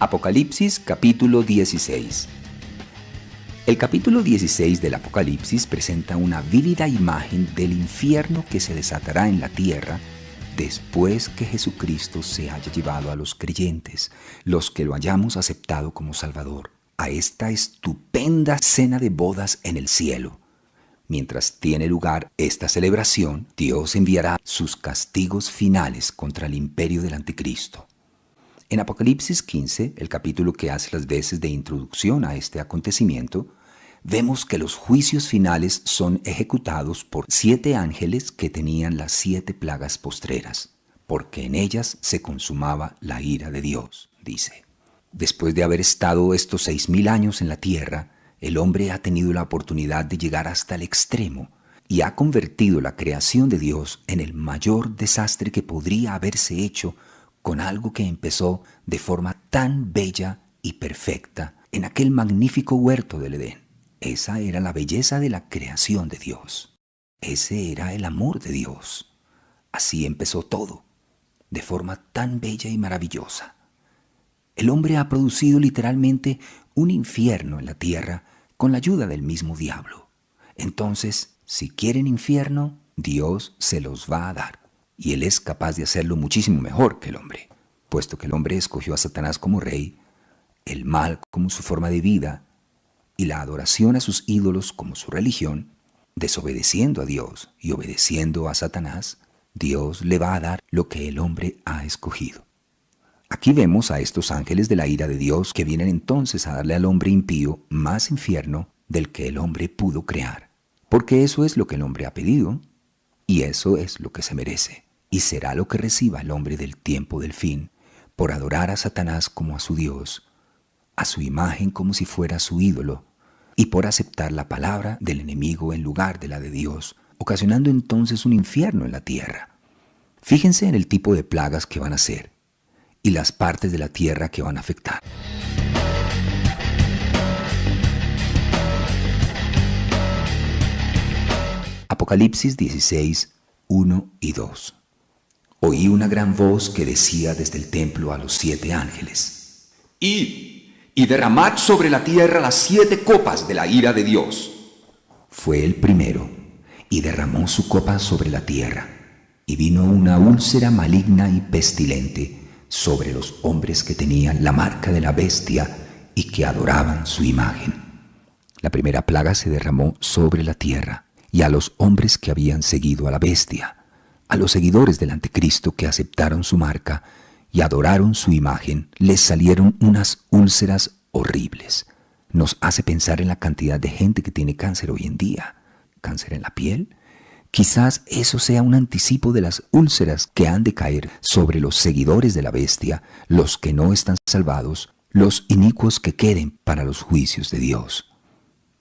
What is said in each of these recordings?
Apocalipsis capítulo 16. El capítulo 16 del Apocalipsis presenta una vívida imagen del infierno que se desatará en la tierra después que Jesucristo se haya llevado a los creyentes, los que lo hayamos aceptado como Salvador, a esta estupenda cena de bodas en el cielo. Mientras tiene lugar esta celebración, Dios enviará sus castigos finales contra el imperio del Anticristo. En Apocalipsis 15, el capítulo que hace las veces de introducción a este acontecimiento, vemos que los juicios finales son ejecutados por 7 ángeles que tenían las 7 plagas postreras, porque en ellas se consumaba la ira de Dios, dice. Después de haber estado estos 6,000 años en la tierra, el hombre ha tenido la oportunidad de llegar hasta el extremo y ha convertido la creación de Dios en el mayor desastre que podría haberse hecho con algo que empezó de forma tan bella y perfecta en aquel magnífico huerto del Edén. Esa era la belleza de la creación de Dios. Ese era el amor de Dios. Así empezó todo, de forma tan bella y maravillosa. El hombre ha producido literalmente un infierno en la tierra con la ayuda del mismo diablo. Entonces, si quieren infierno, Dios se los va a dar. Y Él es capaz de hacerlo muchísimo mejor que el hombre, puesto que el hombre escogió a Satanás como rey, el mal como su forma de vida y la adoración a sus ídolos como su religión. Desobedeciendo a Dios y obedeciendo a Satanás, Dios le va a dar lo que el hombre ha escogido. Aquí vemos a estos ángeles de la ira de Dios que vienen entonces a darle al hombre impío más infierno del que el hombre pudo crear, porque eso es lo que el hombre ha pedido y eso es lo que se merece. Y será lo que reciba el hombre del tiempo del fin, por adorar a Satanás como a su Dios, a su imagen como si fuera su ídolo, y por aceptar la palabra del enemigo en lugar de la de Dios, ocasionando entonces un infierno en la tierra. Fíjense en el tipo de plagas que van a ser, y las partes de la tierra que van a afectar. Apocalipsis 16, 1 y 2. Oí una gran voz que decía desde el templo a los 7 ángeles: ¡Id y derramad sobre la tierra las 7 copas de la ira de Dios! Fue el primero, y derramó su copa sobre la tierra, y vino una úlcera maligna y pestilente sobre los hombres que tenían la marca de la bestia y que adoraban su imagen. La primera plaga se derramó sobre la tierra, y a los hombres que habían seguido a la bestia, a los seguidores del Anticristo que aceptaron su marca y adoraron su imagen, les salieron unas úlceras horribles. Nos hace pensar en la cantidad de gente que tiene cáncer hoy en día. ¿Cáncer en la piel? Quizás eso sea un anticipo de las úlceras que han de caer sobre los seguidores de la bestia, los que no están salvados, los inicuos que queden para los juicios de Dios.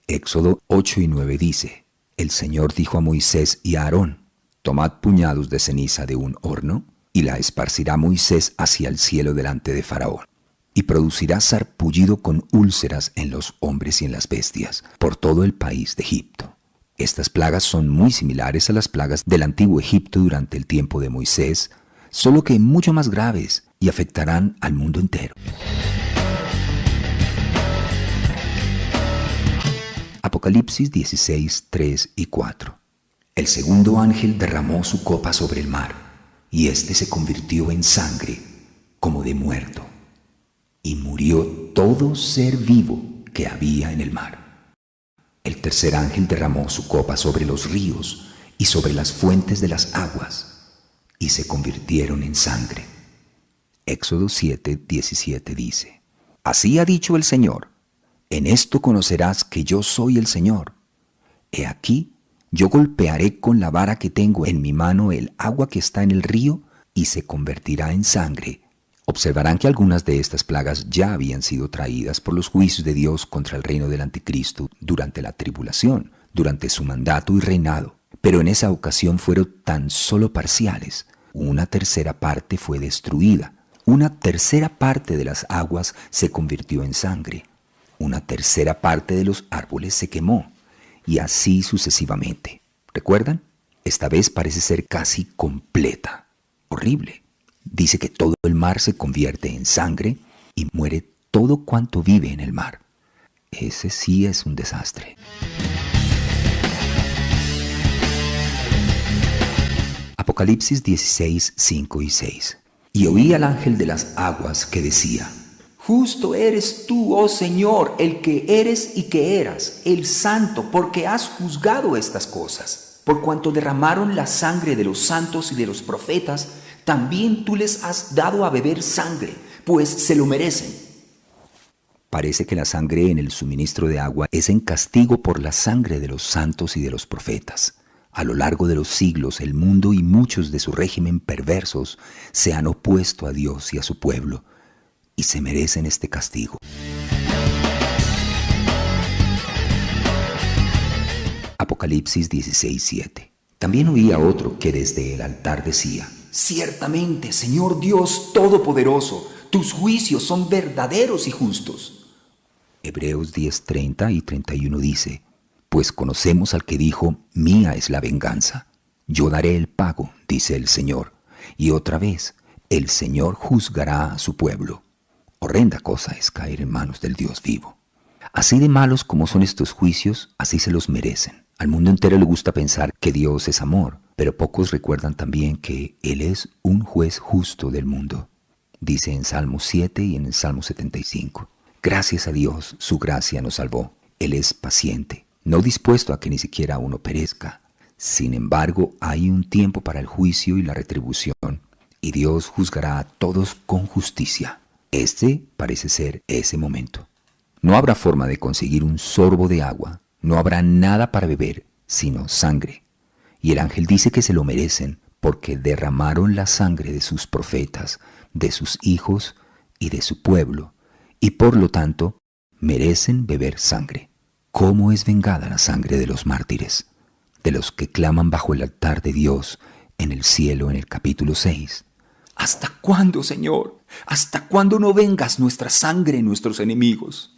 Éxodo 8 y 9 dice: El Señor dijo a Moisés y a Aarón: Tomad puñados de ceniza de un horno, y la esparcirá Moisés hacia el cielo delante de Faraón, y producirá sarpullido con úlceras en los hombres y en las bestias, por todo el país de Egipto. Estas plagas son muy similares a las plagas del antiguo Egipto durante el tiempo de Moisés, solo que mucho más graves y afectarán al mundo entero. Apocalipsis 16, 3 y 4. El segundo ángel derramó su copa sobre el mar, y éste se convirtió en sangre, como de muerto, y murió todo ser vivo que había en el mar. El tercer ángel derramó su copa sobre los ríos y sobre las fuentes de las aguas, y se convirtieron en sangre. Éxodo 7, 17 dice: Así ha dicho el Señor: En esto conocerás que yo soy el Señor. He aquí, yo golpearé con la vara que tengo en mi mano el agua que está en el río, y se convertirá en sangre. Observarán que algunas de estas plagas ya habían sido traídas por los juicios de Dios contra el reino del Anticristo durante la tribulación, durante su mandato y reinado. Pero en esa ocasión fueron tan solo parciales. Una tercera parte fue destruida. Una tercera parte de las aguas se convirtió en sangre. Una tercera parte de los árboles se quemó. Y así sucesivamente. ¿Recuerdan? Esta vez parece ser casi completa. Horrible. Dice que todo el mar se convierte en sangre y muere todo cuanto vive en el mar. Ese sí es un desastre. Apocalipsis 16, 5 y 6. Y oí al ángel de las aguas que decía: Justo eres tú, oh Señor, el que eres y que eras, el santo, porque has juzgado estas cosas. Por cuanto derramaron la sangre de los santos y de los profetas, también tú les has dado a beber sangre, pues se lo merecen. Parece que la sangre en el suministro de agua es en castigo por la sangre de los santos y de los profetas. A lo largo de los siglos, el mundo y muchos de su régimen perversos se han opuesto a Dios y a su pueblo, y se merecen este castigo. Apocalipsis 16:7. También oí a otro que desde el altar decía: Ciertamente, Señor Dios Todopoderoso, tus juicios son verdaderos y justos. Hebreos 10:30 y 31 dice: Pues conocemos al que dijo: Mía es la venganza, yo daré el pago, dice el Señor. Y otra vez, el Señor juzgará a su pueblo. Horrenda cosa es caer en manos del Dios vivo. Así de malos como son estos juicios, así se los merecen. Al mundo entero le gusta pensar que Dios es amor, pero pocos recuerdan también que Él es un juez justo del mundo. Dice en Salmo 7 y en el Salmo 75. Gracias a Dios, su gracia nos salvó. Él es paciente, no dispuesto a que ni siquiera uno perezca. Sin embargo, hay un tiempo para el juicio y la retribución, y Dios juzgará a todos con justicia. Este parece ser ese momento. No habrá forma de conseguir un sorbo de agua, no habrá nada para beber, sino sangre. Y el ángel dice que se lo merecen, porque derramaron la sangre de sus profetas, de sus hijos y de su pueblo, y por lo tanto merecen beber sangre. ¿Cómo es vengada la sangre de los mártires, de los que claman bajo el altar de Dios en el cielo en el capítulo 6? ¿Hasta cuándo, Señor? ¿Hasta cuándo no vengas nuestra sangre en nuestros enemigos?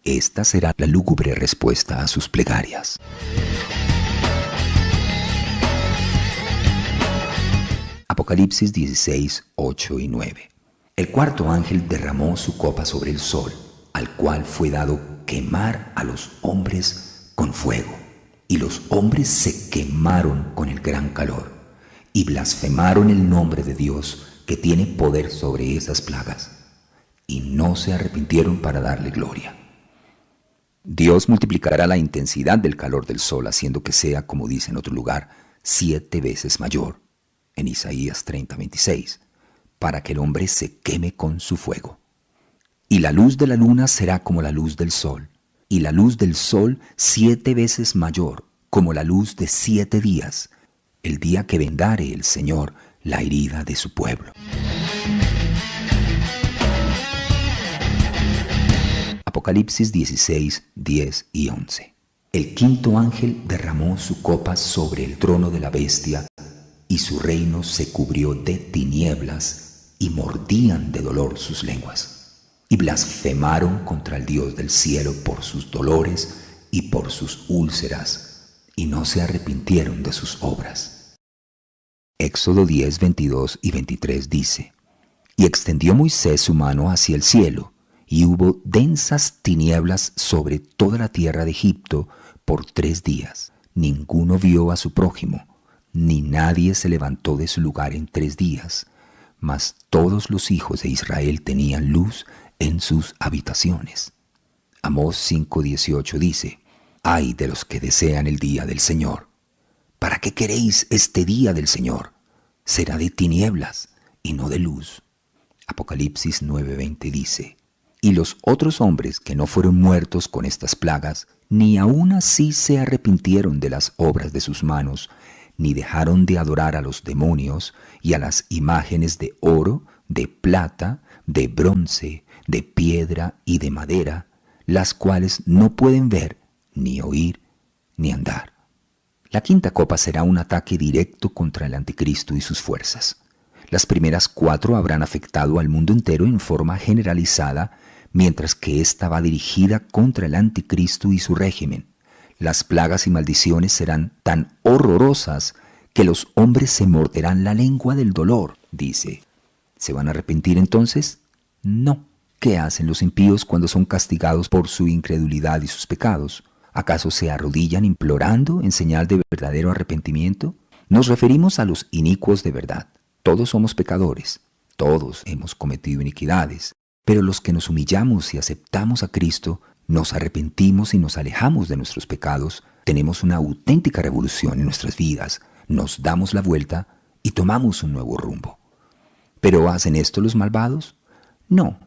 Esta será la lúgubre respuesta a sus plegarias. Apocalipsis 16, 8 y 9. El cuarto ángel derramó su copa sobre el sol, al cual fue dado quemar a los hombres con fuego. Y los hombres se quemaron con el gran calor, y blasfemaron el nombre de Dios, que tiene poder sobre esas plagas, y no se arrepintieron para darle gloria. Dios multiplicará la intensidad del calor del sol, haciendo que sea, como dice en otro lugar, 7 veces mayor, en Isaías 30:26, para que el hombre se queme con su fuego. Y la luz de la luna será como la luz del sol, y la luz del sol 7 veces mayor, como la luz de 7 días, el día que vendare el Señor la herida de su pueblo. Apocalipsis 16, 10 y 11. El quinto ángel derramó su copa sobre el trono de la bestia, y su reino se cubrió de tinieblas, y mordían de dolor sus lenguas. Y blasfemaron contra el Dios del cielo por sus dolores y por sus úlceras, y no se arrepintieron de sus obras. Éxodo 10, 22 y 23 dice: Y extendió Moisés su mano hacia el cielo, y hubo densas tinieblas sobre toda la tierra de Egipto por 3 días. Ninguno vio a su prójimo, ni nadie se levantó de su lugar en 3 días, mas todos los hijos de Israel tenían luz en sus habitaciones. Amós 5:18 dice: Ay de los que desean el día del Señor. ¿Para qué queréis este día del Señor? Será de tinieblas y no de luz. Apocalipsis 9:20 dice: Y los otros hombres que no fueron muertos con estas plagas, ni aun así se arrepintieron de las obras de sus manos, ni dejaron de adorar a los demonios y a las imágenes de oro, de plata, de bronce, de piedra y de madera, las cuales no pueden ver, ni oír, ni andar. La quinta copa será un ataque directo contra el anticristo y sus fuerzas. Las primeras 4 habrán afectado al mundo entero en forma generalizada, mientras que esta va dirigida contra el anticristo y su régimen. Las plagas y maldiciones serán tan horrorosas que los hombres se morderán la lengua del dolor, dice. ¿Se van a arrepentir entonces? No. ¿Qué hacen los impíos cuando son castigados por su incredulidad y sus pecados? ¿Acaso se arrodillan implorando en señal de verdadero arrepentimiento? Nos referimos a los inicuos de verdad. Todos somos pecadores, todos hemos cometido iniquidades, pero los que nos humillamos y aceptamos a Cristo, nos arrepentimos y nos alejamos de nuestros pecados, tenemos una auténtica revolución en nuestras vidas, nos damos la vuelta y tomamos un nuevo rumbo. ¿Pero hacen esto los malvados? No.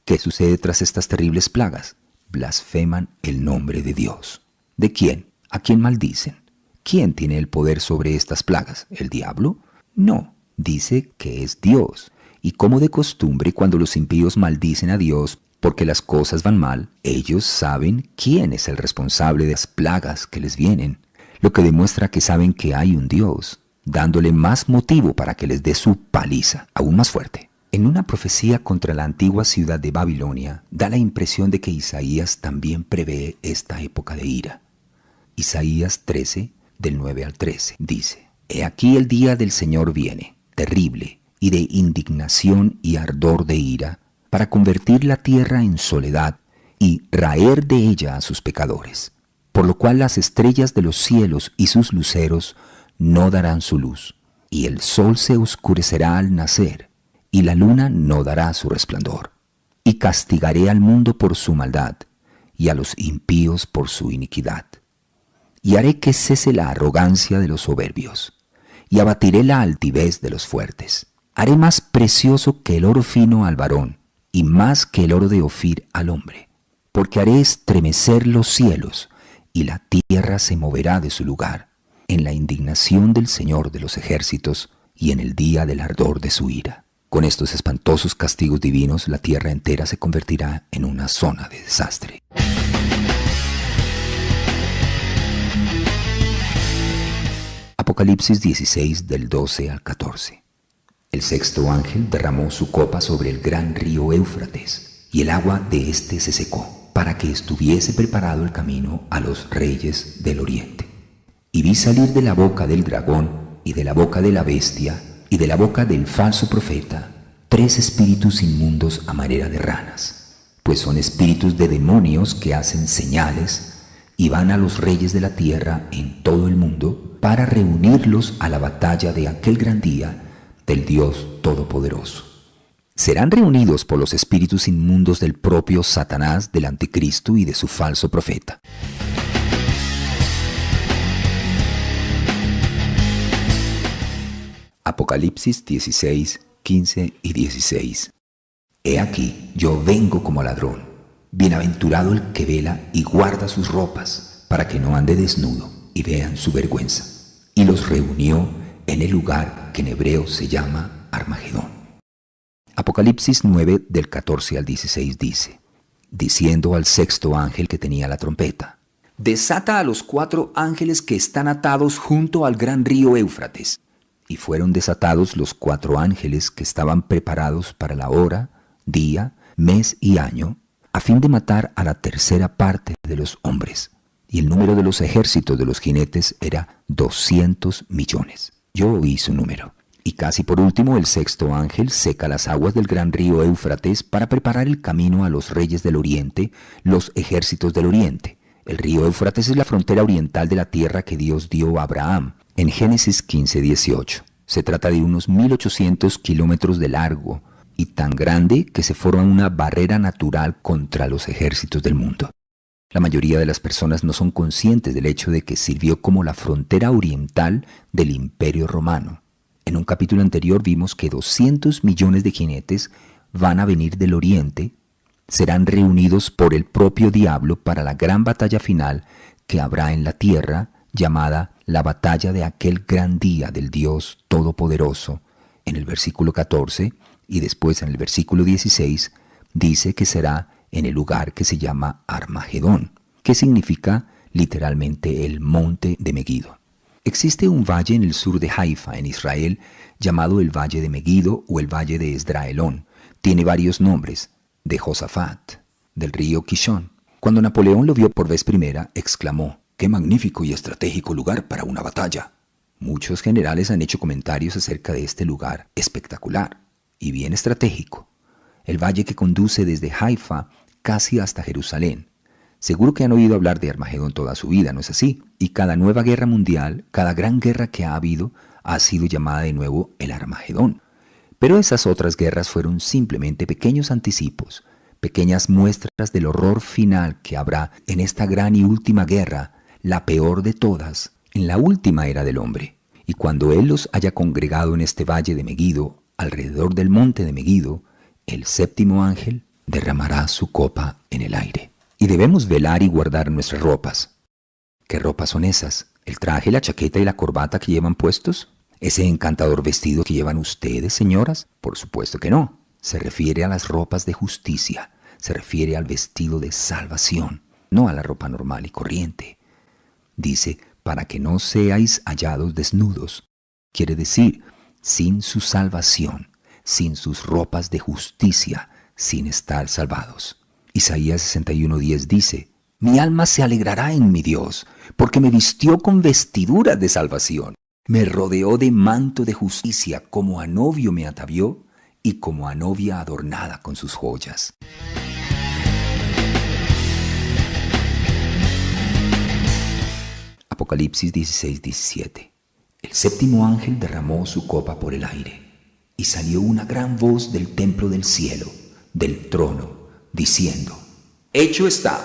¿Qué sucede tras estas terribles plagas? Blasfeman el nombre de Dios. ¿De quién? ¿A quién maldicen? ¿Quién tiene el poder sobre estas plagas? ¿El diablo? No, dice que es Dios. Y como de costumbre, cuando los impíos maldicen a Dios porque las cosas van mal, ellos saben quién es el responsable de las plagas que les vienen, lo que demuestra que saben que hay un Dios, dándole más motivo para que les dé su paliza, aún más fuerte. En una profecía contra la antigua ciudad de Babilonia, da la impresión de que Isaías también prevé esta época de ira. Isaías 13, del 9 al 13, dice: He aquí el día del Señor viene, terrible, y de indignación y ardor de ira, para convertir la tierra en soledad y raer de ella a sus pecadores, por lo cual las estrellas de los cielos y sus luceros no darán su luz, y el sol se oscurecerá al nacer, y la luna no dará su resplandor. Y castigaré al mundo por su maldad, y a los impíos por su iniquidad. Y haré que cese la arrogancia de los soberbios, y abatiré la altivez de los fuertes. Haré más precioso que el oro fino al varón, y más que el oro de Ofir al hombre, porque haré estremecer los cielos, y la tierra se moverá de su lugar, en la indignación del Señor de los ejércitos, y en el día del ardor de su ira. Con estos espantosos castigos divinos, la tierra entera se convertirá en una zona de desastre. Apocalipsis 16, del 12 al 14. El sexto ángel derramó su copa sobre el gran río Éufrates, y el agua de éste se secó, para que estuviese preparado el camino a los reyes del oriente. Y vi salir de la boca del dragón, y de la boca de la bestia, y de la boca del falso profeta, 3 espíritus inmundos a manera de ranas, pues son espíritus de demonios que hacen señales, y van a los reyes de la tierra en todo el mundo, para reunirlos a la batalla de aquel gran día del Dios Todopoderoso. Serán reunidos por los espíritus inmundos del propio Satanás, del Anticristo y de su falso profeta. Apocalipsis 16, 15 y 16. He aquí, yo vengo como ladrón. Bienaventurado el que vela y guarda sus ropas, para que no ande desnudo y vean su vergüenza. Y los reunió en el lugar que en hebreo se llama Armagedón. Apocalipsis 9, del 14 al 16 dice: diciendo al sexto ángel que tenía la trompeta: desata a los 4 ángeles que están atados junto al gran río Éufrates. Y fueron desatados los 4 ángeles que estaban preparados para la hora, día, mes y año, a fin de matar a la tercera parte de los hombres. Y el número de los ejércitos de los jinetes era 200 millones. Yo oí su número. Y casi por último, el sexto ángel seca las aguas del gran río Éufrates para preparar el camino a los reyes del oriente, los ejércitos del oriente. El río Éufrates es la frontera oriental de la tierra que Dios dio a Abraham en Génesis 15, 18. Se trata de unos 1800 kilómetros de largo y tan grande que se forma una barrera natural contra los ejércitos del mundo. La mayoría de las personas no son conscientes del hecho de que sirvió como la frontera oriental del Imperio Romano. En un capítulo anterior vimos que 200 millones de jinetes van a venir del oriente, serán reunidos por el propio diablo para la gran batalla final que habrá en la tierra, llamada la batalla de aquel gran día del Dios Todopoderoso. En el versículo 14 y después en el versículo 16 dice que será en el lugar que se llama Armagedón, que significa literalmente el monte de Megido. Existe un valle en el sur de Haifa, en Israel, llamado el Valle de Megido o el Valle de Esdraelón. Tiene varios nombres: de Josafat, del río Kishón. Cuando Napoleón lo vio por vez primera, exclamó: ¡qué magnífico y estratégico lugar para una batalla! Muchos generales han hecho comentarios acerca de este lugar espectacular y bien estratégico. el valle que conduce desde Haifa casi hasta Jerusalén. Seguro que han oído hablar de Armagedón toda su vida, ¿no es así? Y cada nueva guerra mundial, cada gran guerra que ha habido, ha sido llamada de nuevo el Armagedón. Pero esas otras guerras fueron simplemente pequeños anticipos, pequeñas muestras del horror final que habrá en esta gran y última guerra, la peor de todas, en la última era del hombre. Y cuando Él los haya congregado en este valle de Megido, alrededor del monte de Megido, el séptimo ángel derramará su copa en el aire. Y debemos velar y guardar nuestras ropas. ¿Qué ropas son esas? ¿El traje, la chaqueta y la corbata que llevan puestos? ¿Ese encantador vestido que llevan ustedes, señoras? Por supuesto que no. Se refiere a las ropas de justicia. Se refiere al vestido de salvación, no a la ropa normal y corriente. Dice, para que no seáis hallados desnudos. Quiere decir, sin su salvación, sin sus ropas de justicia, sin estar salvados. Isaías 61:10 dice, mi alma se alegrará en mi Dios, porque me vistió con vestiduras de salvación. Me rodeó de manto de justicia, como a novio me atavió y como a novia adornada con sus joyas. Apocalipsis 16:17. El séptimo ángel derramó su copa por el aire, y salió una gran voz del templo del cielo, del trono, diciendo, hecho está.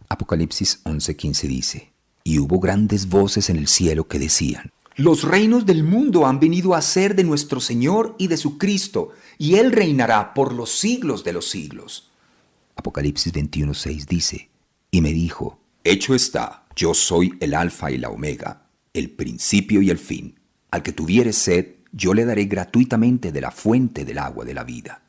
Apocalipsis 11:15 dice, y hubo grandes voces en el cielo que decían, los reinos del mundo han venido a ser de nuestro Señor y de su Cristo, y Él reinará por los siglos de los siglos. Apocalipsis 21:6 dice, y me dijo, hecho está, yo soy el alfa y la omega, el principio y el fin. Al que tuviere sed, yo le daré gratuitamente de la fuente del agua de la vida.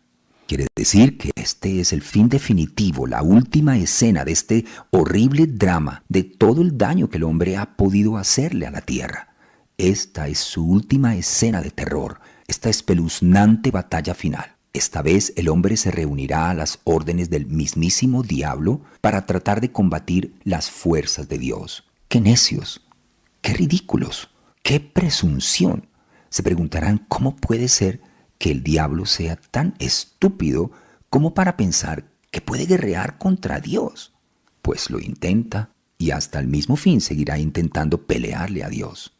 Quiere decir que este es el fin definitivo, la última escena de este horrible drama, de todo el daño que el hombre ha podido hacerle a la tierra. Esta es su última escena de terror, esta espeluznante batalla final. Esta vez el hombre se reunirá a las órdenes del mismísimo diablo para tratar de combatir las fuerzas de Dios. ¡Qué necios! ¡Qué ridículos! ¡Qué presunción! Se preguntarán cómo puede ser que el diablo sea tan estúpido como para pensar que puede guerrear contra Dios. Pues lo intenta y hasta el mismo fin seguirá intentando pelearle a Dios.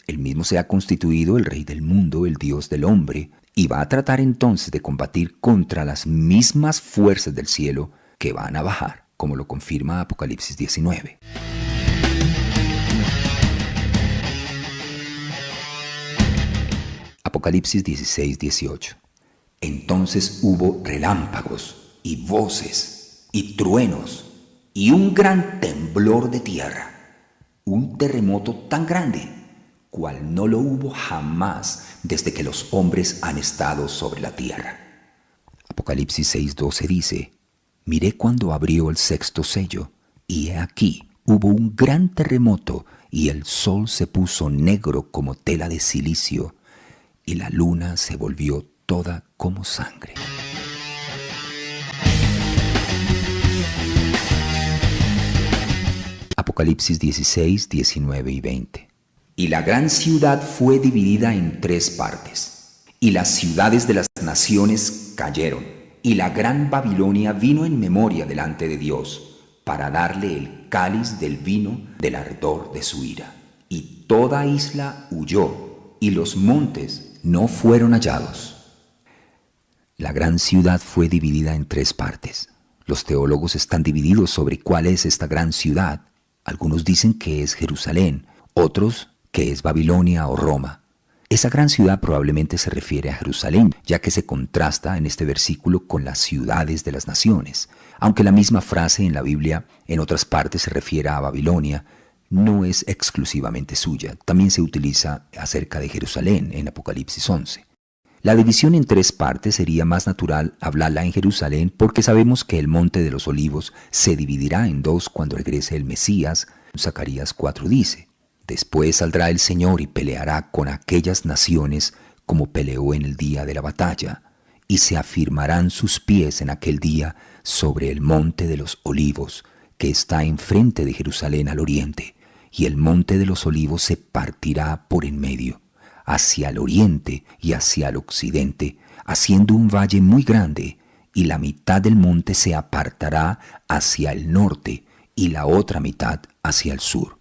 Él mismo se ha constituido el rey del mundo, el Dios del hombre, y va a tratar entonces de combatir contra las mismas fuerzas del cielo que van a bajar, como lo confirma Apocalipsis 19. Apocalipsis 16:18. Entonces hubo relámpagos y voces y truenos y un gran temblor de tierra, un terremoto tan grande, cual no lo hubo jamás desde que los hombres han estado sobre la tierra. Apocalipsis 6:12 dice, miré cuando abrió el sexto sello, y he aquí, hubo un gran terremoto, y el sol se puso negro como tela de silicio, y la luna se volvió toda como sangre. Apocalipsis 16, 19 y 20. Y la gran ciudad fue dividida en 3 partes, y las ciudades de las naciones cayeron, y la gran Babilonia vino en memoria delante de Dios, para darle el cáliz del vino del ardor de su ira. Y toda isla huyó, y los montes no fueron hallados. La gran ciudad fue dividida en 3 partes. Los teólogos están divididos sobre cuál es esta gran ciudad. Algunos dicen que es Jerusalén, otros que es Babilonia o Roma. Esa gran ciudad probablemente se refiere a Jerusalén, ya que se contrasta en este versículo con las ciudades de las naciones. Aunque la misma frase en la Biblia en otras partes se refiere a Babilonia, no es exclusivamente suya. También se utiliza acerca de Jerusalén en Apocalipsis 11. La división en 3 partes sería más natural hablarla en Jerusalén porque sabemos que el monte de los olivos se dividirá en 2 cuando regrese el Mesías. Zacarías 4 dice, después saldrá el Señor y peleará con aquellas naciones como peleó en el día de la batalla, y se afirmarán sus pies en aquel día sobre el monte de los olivos, que está enfrente de Jerusalén al oriente, y el monte de los olivos se partirá por en medio, hacia el oriente y hacia el occidente, haciendo un valle muy grande, y la mitad del monte se apartará hacia el norte y la otra mitad hacia el sur.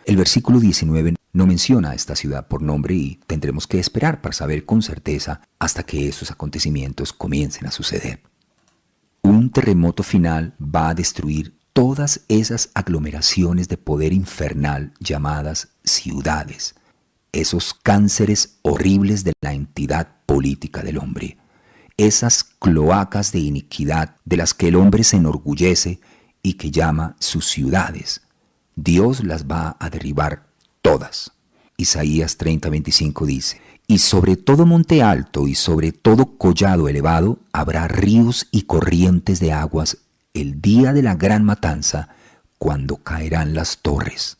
El versículo 19 no menciona a esta ciudad por nombre y tendremos que esperar para saber con certeza hasta que esos acontecimientos comiencen a suceder. Un terremoto final va a destruir todas esas aglomeraciones de poder infernal llamadas ciudades, esos cánceres horribles de la entidad política del hombre, esas cloacas de iniquidad de las que el hombre se enorgullece y que llama sus ciudades. Dios las va a derribar todas. Isaías 30:25 dice: y sobre todo monte alto y sobre todo collado elevado habrá ríos y corrientes de aguas el día de la gran matanza, cuando caerán las torres.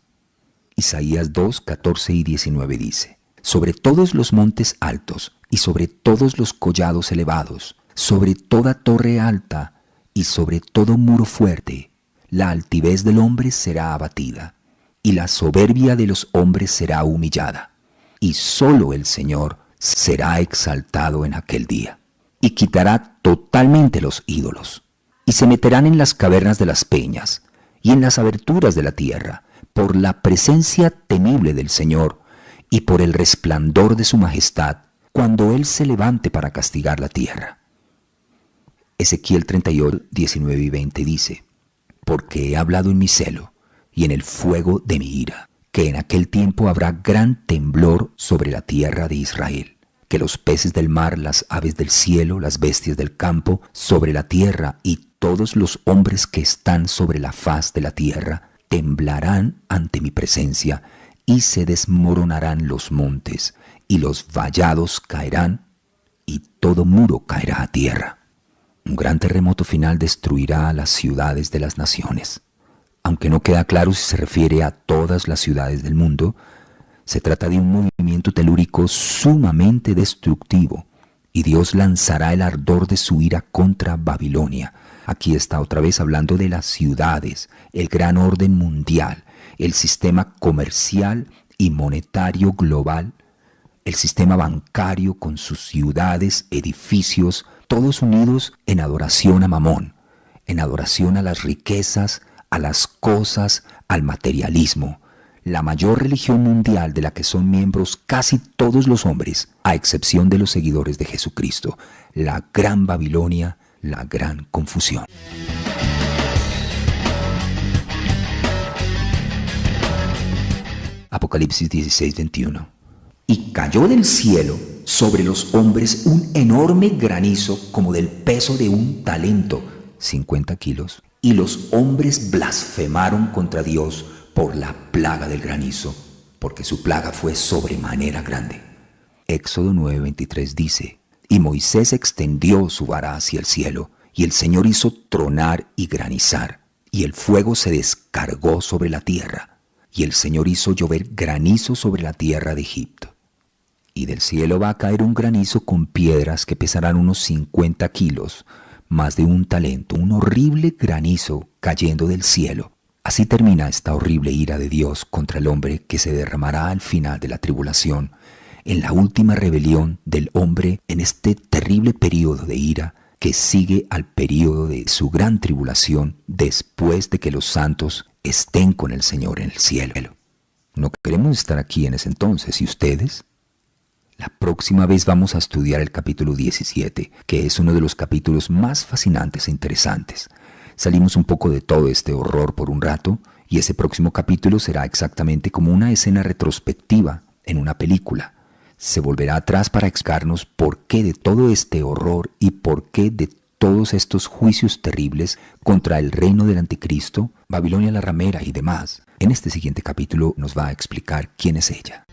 Isaías 2:14 y 19 dice: sobre todos los montes altos y sobre todos los collados elevados, sobre toda torre alta y sobre todo muro fuerte, la altivez del hombre será abatida, y la soberbia de los hombres será humillada, y solo el Señor será exaltado en aquel día, y quitará totalmente los ídolos, y se meterán en las cavernas de las peñas, y en las aberturas de la tierra, por la presencia temible del Señor, y por el resplandor de su majestad, cuando Él se levante para castigar la tierra. Ezequiel 38, 19 y 20 dice: porque he hablado en mi celo y en el fuego de mi ira, que en aquel tiempo habrá gran temblor sobre la tierra de Israel, que los peces del mar, las aves del cielo, las bestias del campo, sobre la tierra y todos los hombres que están sobre la faz de la tierra, temblarán ante mi presencia, y se desmoronarán los montes, y los vallados caerán, y todo muro caerá a tierra. Un gran terremoto final destruirá a las ciudades de las naciones. Aunque no queda claro si se refiere a todas las ciudades del mundo, se trata de un movimiento telúrico sumamente destructivo, y Dios lanzará el ardor de su ira contra Babilonia. Aquí está otra vez hablando de las ciudades, el gran orden mundial, el sistema comercial y monetario global, el sistema bancario con sus ciudades, edificios, todos unidos en adoración a Mamón, en adoración a las riquezas, a las cosas, al materialismo, la mayor religión mundial de la que son miembros casi todos los hombres, a excepción de los seguidores de Jesucristo, la gran Babilonia, la gran confusión. Apocalipsis 16:21. Y cayó del cielo sobre los hombres un enorme granizo como del peso de un talento, 50 kilos, y los hombres blasfemaron contra Dios por la plaga del granizo, porque su plaga fue sobremanera grande. Éxodo 9:23 dice: y Moisés extendió su vara hacia el cielo, y el Señor hizo tronar y granizar, y el fuego se descargó sobre la tierra, y el Señor hizo llover granizo sobre la tierra de Egipto. Y del cielo va a caer un granizo con piedras que pesarán unos 50 kilos, más de un talento, un horrible granizo cayendo del cielo. Así termina esta horrible ira de Dios contra el hombre, que se derramará al final de la tribulación, en la última rebelión del hombre, en este terrible período de ira que sigue al período de su gran tribulación después de que los santos estén con el Señor en el cielo. No queremos estar aquí en ese entonces, ¿y ustedes? La próxima vez vamos a estudiar el capítulo 17, que es uno de los capítulos más fascinantes e interesantes. Salimos un poco de todo este horror por un rato, y ese próximo capítulo será exactamente como una escena retrospectiva en una película. Se volverá atrás para explicarnos por qué de todo este horror y por qué de todos estos juicios terribles contra el reino del anticristo, Babilonia la ramera y demás. En este siguiente capítulo nos va a explicar quién es ella.